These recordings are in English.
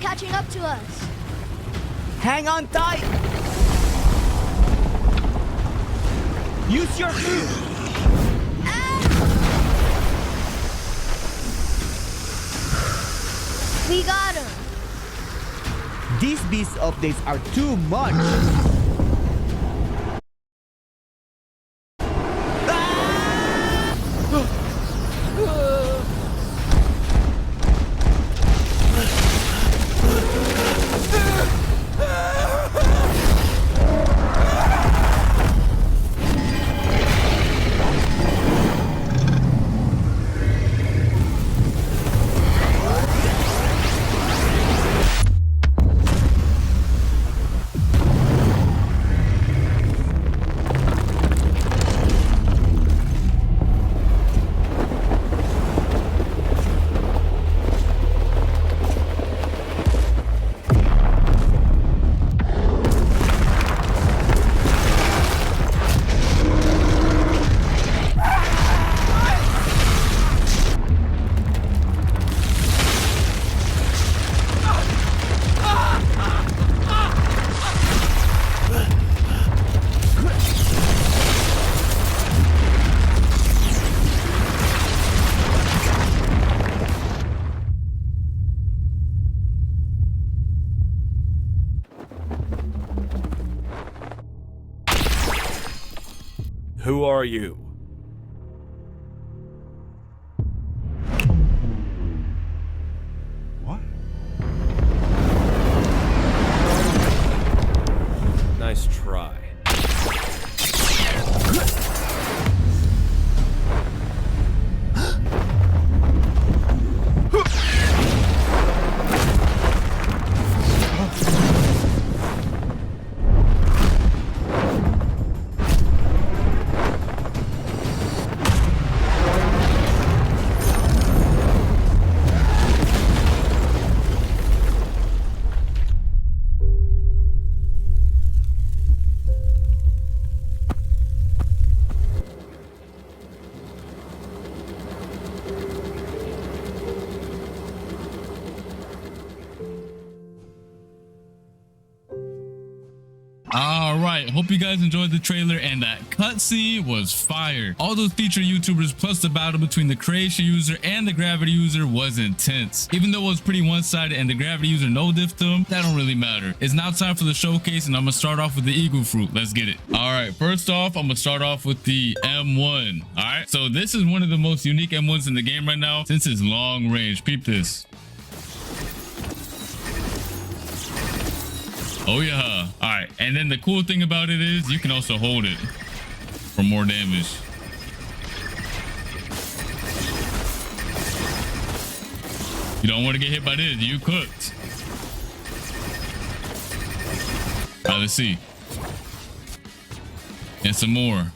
catching up to us. Hang on tight. Use your move. We got him. These beast updates are too much. Who are you? What? Nice try. All right, hope you guys enjoyed the trailer, and that cutscene was fire. All those featured YouTubers plus the battle between the creation user and the gravity user was intense. Even though it was pretty one-sided and the gravity user no diffed them, that don't really matter. It's now time for the showcase, and I'm gonna start off with the eagle fruit. Let's get it. All right, first off, I'm gonna start off with the M1. All right, so this is one of the most unique M1s in the game right now since it's long range. Peep this. Oh yeah. All right, and then the cool thing about it is you can also hold it for more damage. You don't want to get hit by this, you cooked. All right, let's see. And some more.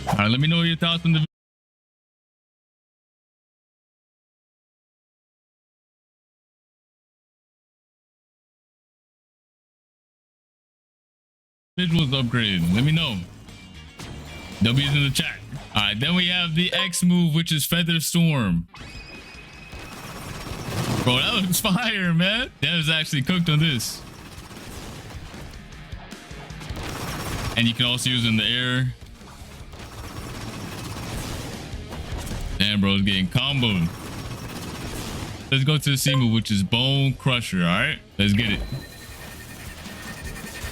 All right, let me know your thoughts on the visuals upgrade. Let me know. W's in the chat. All right, then we have the X move, which is Feather Storm. Bro, that looks fire, man. That was actually cooked on this. And you can also use it in the air. Damn, bro, it's getting comboed. Let's go to the C move, which is Bone Crusher. All right, let's get it.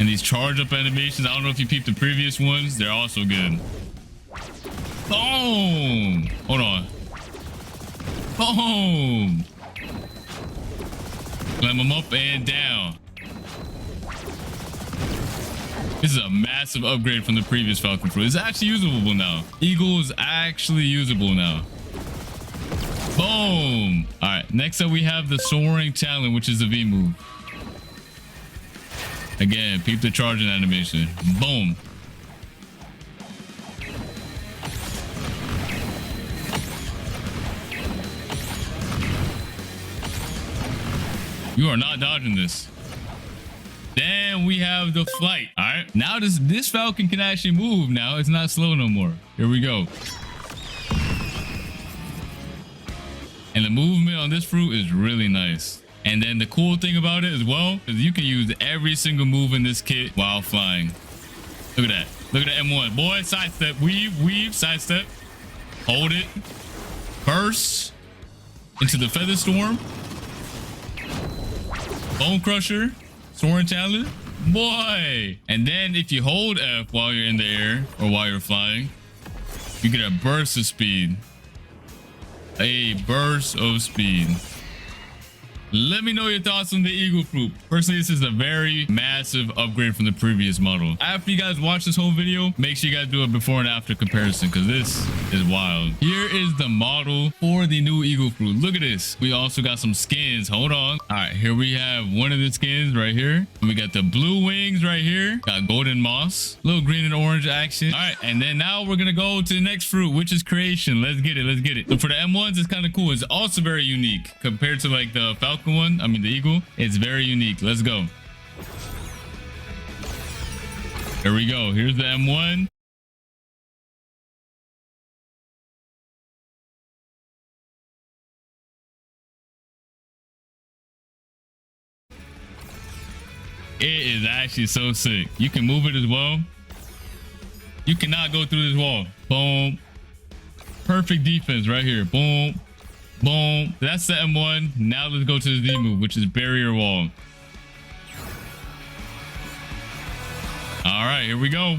And these charge up animations, I don't know if you peeped the previous ones, they're also good. Boom! Hold on. Boom! Climb them up and down. This is a massive upgrade from the previous Falcon Fruit. It's actually usable now. Eagle is actually usable now. Boom! All right, next up we have the Soaring Talon, which is the V move. Again, peep the charging animation. Boom. You are not dodging this. Damn. then we have the flight. All right, now this falcon can actually move. Now it's not slow no more. Here we go. And the movement on this fruit is really nice. And then the cool thing about it as well is you can use every single move in this kit while flying. Look at that. Look at that M1. Boy, sidestep, weave, sidestep. Hold it. Burst into the feather storm. Bone crusher. Soaring talent. Boy. And then if you hold F while you're in the air or while you're flying, you get a burst of speed. A burst of speed. Let me know your thoughts on the eagle fruit. Personally, this is a very massive upgrade from the previous model. After you guys watch this whole video, make sure you guys do a before and after comparison because this is wild. Here is the model for the new eagle fruit. Look at this. We also got some skins. Hold on. All right, here we have one of the skins right here. We got the blue wings right here. Got golden moss, little green and orange action. All right, and then now we're gonna go to the next fruit, which is creation. Let's get it. Let's get it. So for the M1s, it's kind of cool. It's also very unique compared to like the Falcon one. I mean the eagle. It's very unique. Let's go. Here we go. Here's the M1. It is actually so sick. You can move it as well. You cannot go through this wall. Boom. Perfect defense right here. Boom. Boom. That's the M1. Now let's go to the Z move, which is barrier wall. All right, here we go.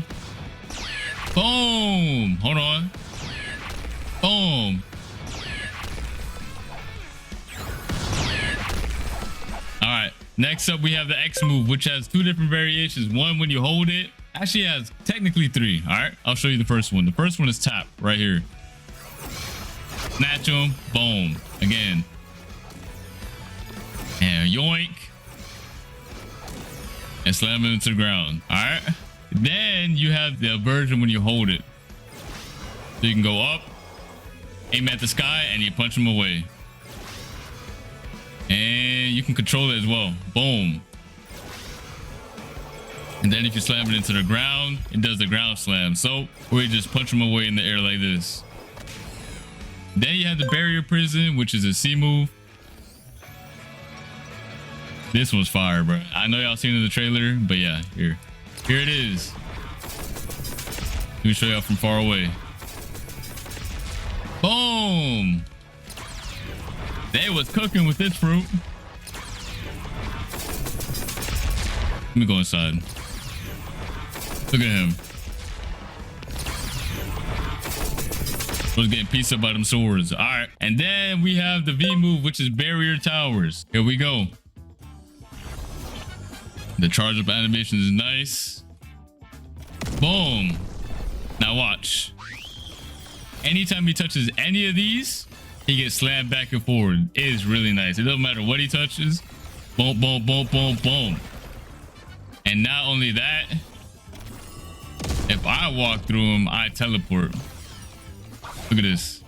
Boom. Hold on. Boom. All right. Next up, we have the X move, which has two different variations. One, when you hold it, actually has technically three. All right. I'll show you the first one. The first one is tap right here. Snatch him. Boom. Again. And yoink. And slam him into the ground. All right. Then you have the version when you hold it. So you can go up, aim at the sky, and you punch him away. And you can control it as well. Boom. And then if you slam it into the ground, it does the ground slam. So we just punch him away in the air like this. Then you have the barrier prison, which is a C move. This one's fire, bro. I know y'all seen it in the trailer, but yeah, here it is. Let me show y'all from far away. Boom. They was cooking with this fruit. Let me go inside. Look at him. Was getting pieced up by them swords. All right. And then we have the V move, which is barrier towers. Here we go. The charge up animation is nice. Boom. Now watch. Anytime he touches any of these, he gets slammed back and forward. It is really nice. It doesn't matter what he touches. Boom, boom, boom, boom, boom. And not only that, if I walk through him, I teleport. Look at this.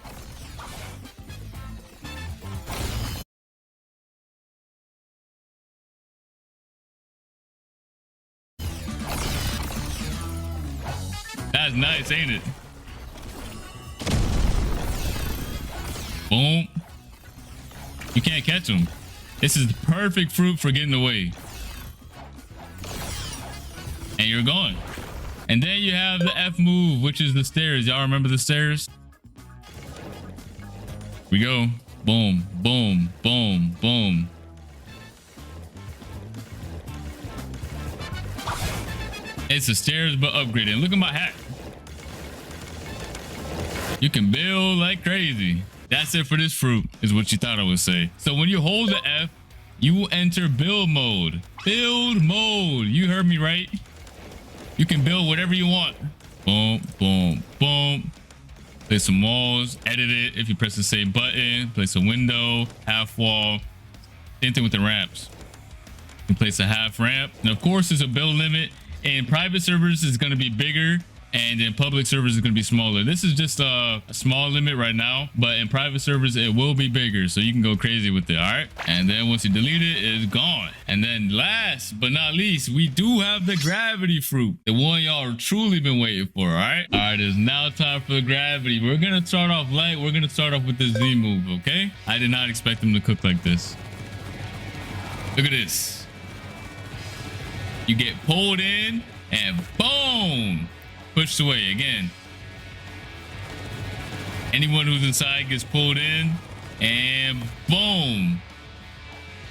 That's nice, ain't it? Boom. You can't catch him. This is the perfect fruit for getting away. And you're gone. And then you have the F move, which is the stairs. Y'all remember the stairs? We go. Boom, boom, boom, boom. It's the stairs, but upgraded. Look at my hat. You can build like crazy. That's it for this fruit, is what you thought I would say. So when you hold the F, you will enter build mode. Build mode. You heard me right. You can build whatever you want. Boom, boom, boom. Place some walls, edit it. If you press the same button, place a window, half wall. Same thing with the ramps. You place a half ramp. And of course, there's a build limit. In private servers, it's going to be bigger. and in public servers it's going to be smaller. This is just a small limit right now, but in private servers it will be bigger, so you can go crazy with it. All right, and then once you delete it, it's gone. And then last but not least, we do have the gravity fruit, the one y'all truly been waiting for. All right, it's now time for the gravity. We're gonna start off light. We're gonna start off with the Z move. Okay, I did not expect them to cook like this. Look at this. You get pulled in and boom, pushed away again. Anyone who's inside gets pulled in and boom.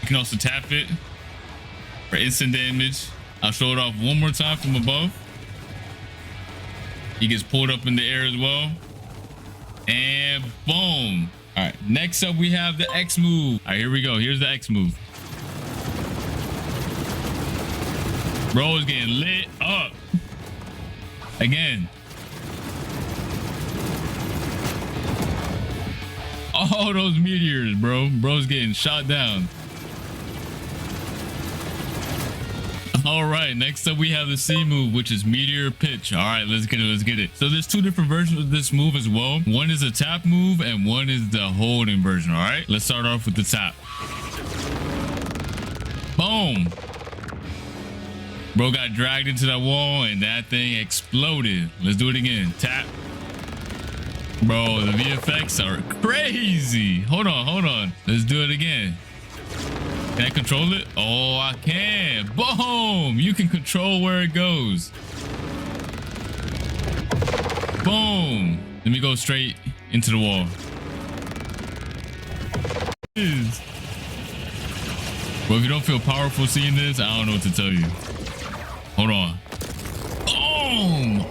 You can also tap it for instant damage. I'll show it off one more time from above. He gets pulled up in the air as well. And boom. All right, next up we have the X move. All right, here we go. Here's the X move. Bro is getting lit up. Again. All those meteors, bro. Bro's getting shot down. All right, next up we have the C move, which is meteor pitch. All right, let's get it. So there's two different versions of this move as well. One is a tap move and one is the holding version. All right, let's start off with the tap. Boom. Bro got dragged into that wall and that thing exploded. Let's do it again. Tap. Bro, the VFX are crazy. Hold on. Let's do it again. Can I control it? Oh, I can. Boom. You can control where it goes. Boom. Let me go straight into the wall. Bro, if you don't feel powerful seeing this, I don't know what to tell you. Hold on. Boom.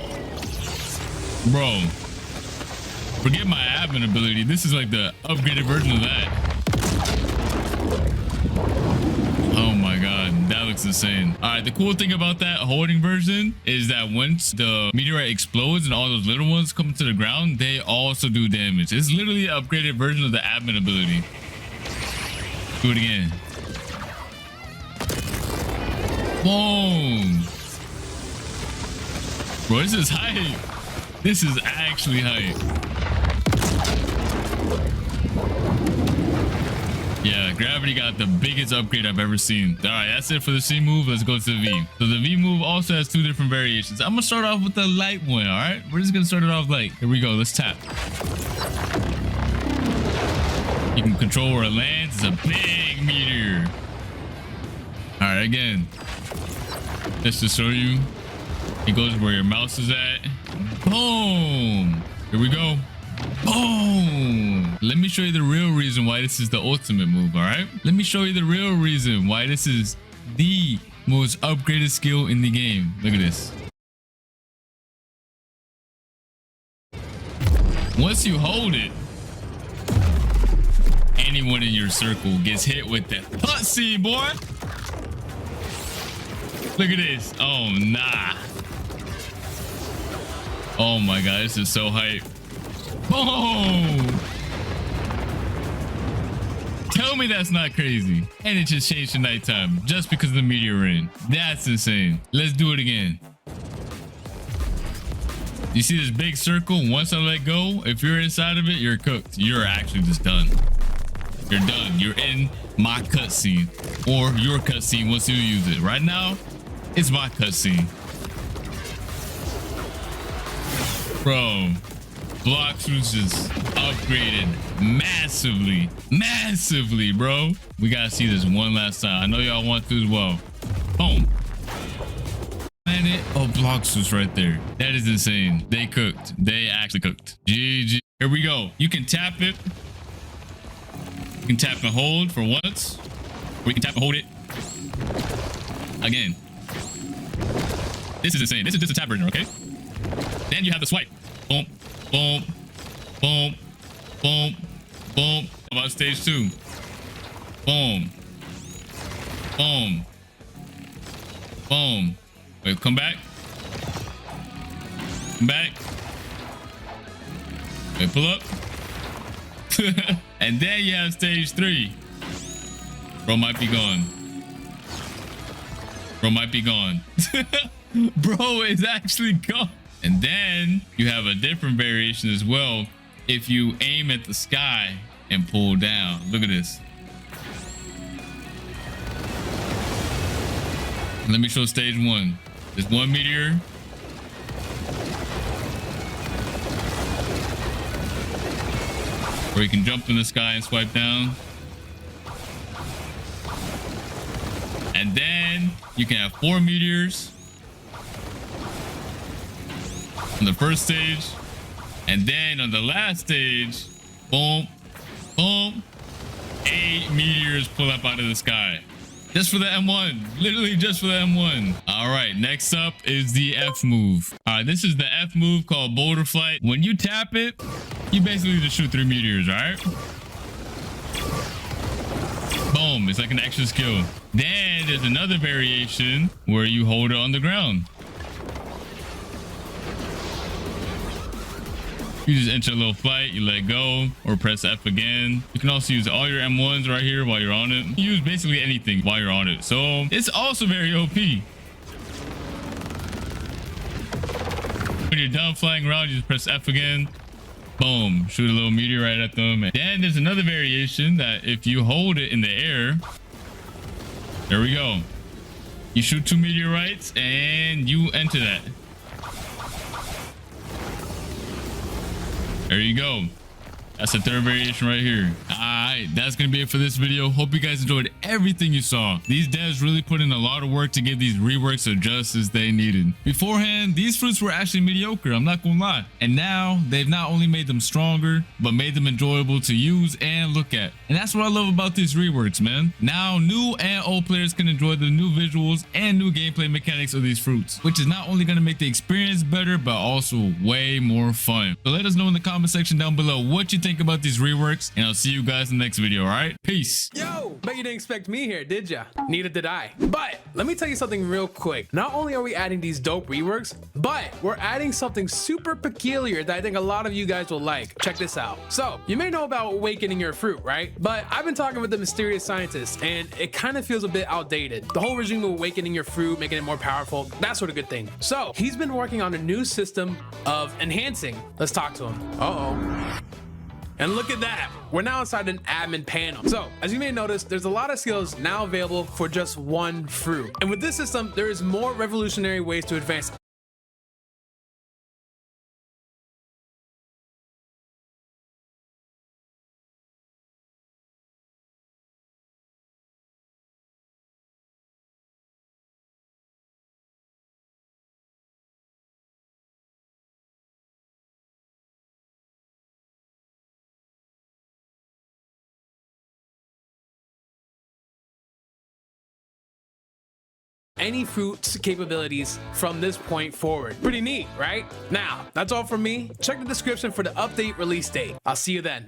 Bro. Forget my admin ability. This is like the upgraded version of that. Oh my god, that looks insane. All right, the cool thing about that holding version is that once the meteorite explodes and all those little ones come to the ground, they also do damage. It's literally an upgraded version of the admin ability. Do it again. Boom. Bro, this is hype. This is actually hype. Yeah, gravity got the biggest upgrade I've ever seen. All right, that's it for the C move. Let's go to the V. So the V move also has two different variations. I'm gonna start off with the light one. All right, we're just gonna start it off light. Here we go. Let's tap. You can control where it lands. It's a big meteor. All right, again, just to show you, it goes where your mouse is at. Boom. Here we go. Boom. Let me show you the real reason why this is the ultimate move. All right, let me show you the real reason why this is the most upgraded skill in the game. Look at this. Once you hold it, anyone in your circle gets hit with that cutscene, boy. Look at this. Oh nah. Oh my god, this is so hype. Boom. Tell me that's not crazy. And it just changed to nighttime just because of the meteor rain. That's insane. Let's do it again. You see this big circle? Once I let go, if you're inside of it, you're cooked. You're actually just done. You're done. You're in my cutscene, or your cutscene once you use it. Right now, it's my cutscene. Bro, blox was just upgraded massively, bro. We gotta see this one last time. I know y'all want to as well. Boom. Planet of blox was right there. That is insane. They cooked. They actually cooked. GG. Here we go. You can tap it. You can tap and hold for once, or you can tap and hold it again. This is insane. This is just a tap version, okay? Then you have the swipe. Boom, boom, boom, boom, boom. How about stage 2? Boom, boom, boom. Wait, come back. Come back. Wait, pull up. And then you have stage 3. Bro might be gone. Bro might be gone. Bro is actually gone. And then you have a different variation as well. If you aim at the sky and pull down, look at this. Let me show stage 1. There's 1 meteor. Or you can jump in the sky and swipe down. And then you can have 4 meteors on the first stage. And then on the last stage, boom, boom, 8 meteors pull up out of the sky. Just for the M1, literally just for the M1. All right, next up is the F move. All right, this is the F move called Boulder Flight. When you tap it, you basically just shoot 3 meteors, all right? Boom, it's like an extra skill. Then there's another variation where you hold it on the ground. You just enter a little flight, you let go, or press F again. You can also use all your M1s right here while you're on it. You use basically anything while you're on it. So it's also very OP. When you're done flying around, you just press F again. Boom, shoot a little meteorite at them. And then there's another variation that if you hold it in the air, there we go. You shoot 2 meteorites and you enter that. There you go. That's the third variation right here. All right, that's gonna be it for this video. Hope you guys enjoyed everything you saw. These devs really put in a lot of work to get these reworks of justice they needed. Beforehand, these fruits were actually mediocre, I'm not gonna lie. And now they've not only made them stronger, but made them enjoyable to use and look at. And that's what I love about these reworks, man. Now new and old players can enjoy the new visuals and new gameplay mechanics of these fruits, which is not only gonna make the experience better, but also way more fun. So let us know in the comment section down below what you think about these reworks, and I'll see you guys in the next video. All right, peace. Yo, bet you didn't expect me here, did ya? Neither did I. But let me tell you something real quick. Not only are we adding these dope reworks, but we're adding something super peculiar that I think a lot of you guys will like. Check this out. So you may know about awakening your fruit, right? But I've been talking with the mysterious scientist, and it kind of feels a bit outdated. The whole regime of awakening your fruit, making it more powerful, that sort of good thing. So he's been working on a new system of enhancing. Let's talk to him. Uh-oh. And look at that, we're now inside an admin panel. So as you may notice, there's a lot of skills now available for just 1 fruit. And with this system, there is more revolutionary ways to advance any fruit's capabilities from this point forward. Pretty neat, right? Now, that's all from me. Check the description for the update release date. I'll see you then.